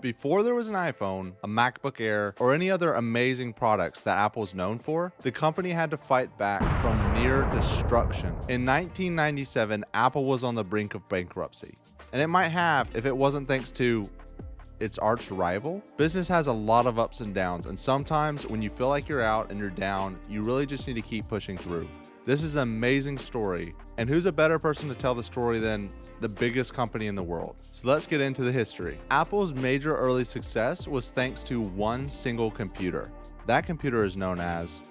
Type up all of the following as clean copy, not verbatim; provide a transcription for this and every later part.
Before there was an iPhone, a MacBook Air, or any other amazing products that Apple is known for, the company had to fight back from near destruction. In 1997, Apple was on the brink of bankruptcy. And it might have if it wasn't thanks to its arch rival. Business has a lot of ups and downs, and sometimes when you feel like you're out and you're down, you really just need to keep pushing through. This is an amazing story, and who's a better person to tell the story than the biggest company in the world? So let's get into the history. Apple's major early success was thanks to one single computer. That computer is known as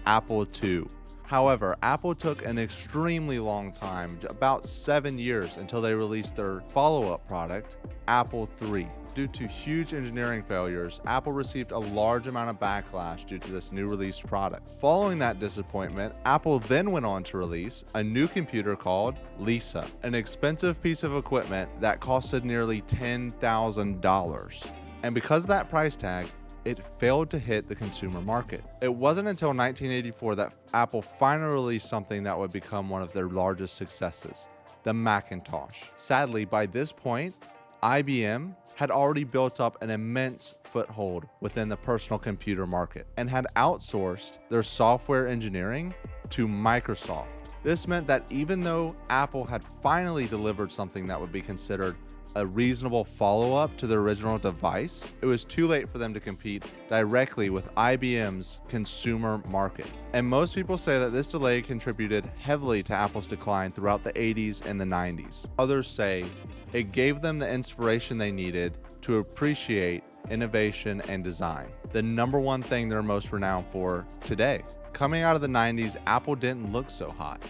Apple II. However, Apple took an extremely long time, about 7 years, until they released their follow-up product, Apple III. Due to huge engineering failures, Apple received a large amount of backlash due to this new released product. Following that disappointment, Apple then went on to release a new computer called Lisa, an expensive piece of equipment that costed nearly $10,000. And because of that price tag, it failed to hit the consumer market. It wasn't until 1984 that Apple finally released something that would become one of their largest successes, the Macintosh. Sadly, by this point, IBM had already built up an immense foothold within the personal computer market and had outsourced their software engineering to Microsoft. This meant that even though Apple had finally delivered something that would be considered a reasonable follow-up to the original device, it was too late for them to compete directly with IBM's consumer market. And most people say that this delay contributed heavily to Apple's decline throughout the 80s and the 90s. Others say it gave them the inspiration they needed to appreciate innovation and design, the number one thing they're most renowned for today. Coming out of the 90s, Apple didn't look so hot.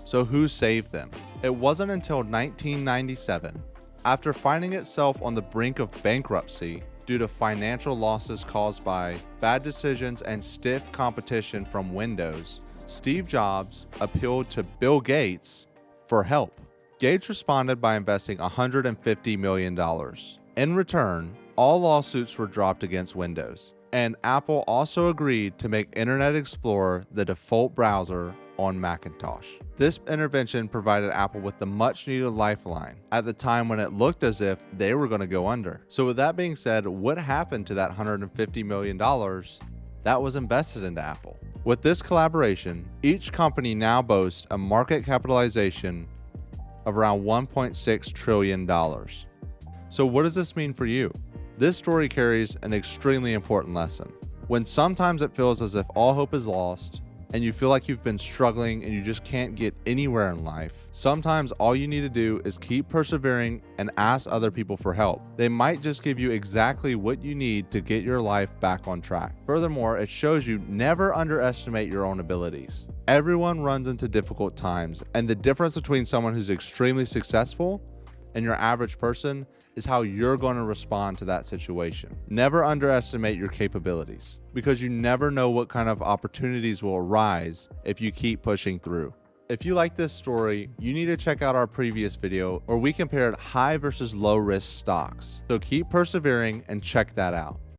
So who saved them? It wasn't until 1997, after finding itself on the brink of bankruptcy due to financial losses caused by bad decisions and stiff competition from Windows, Steve Jobs appealed to Bill Gates for help. Gates responded by investing $150 million. In return, all lawsuits were dropped against Windows, and Apple also agreed to make Internet Explorer the default browser on Macintosh. This intervention provided Apple with the much-needed lifeline at the time when it looked as if they were going to go under. So with that being said, what happened to that $150 million that was invested into Apple? With this collaboration, each company now boasts a market capitalization of around $1.6 trillion. So what does this mean for you? This story carries an extremely important lesson. When sometimes it feels as if all hope is lost, and you feel like you've been struggling and you just can't get anywhere in life, sometimes all you need to do is keep persevering and ask other people for help. They might just give you exactly what you need to get your life back on track. Furthermore, it shows you never underestimate your own abilities. Everyone runs into difficult times, and the difference between someone who's extremely successful and your average person is how you're going to respond to that situation. Never underestimate your capabilities, because you never know what kind of opportunities will arise if you keep pushing through. If you like this story, you need to check out our previous video where we compared high versus low risk stocks. So keep persevering and check that out.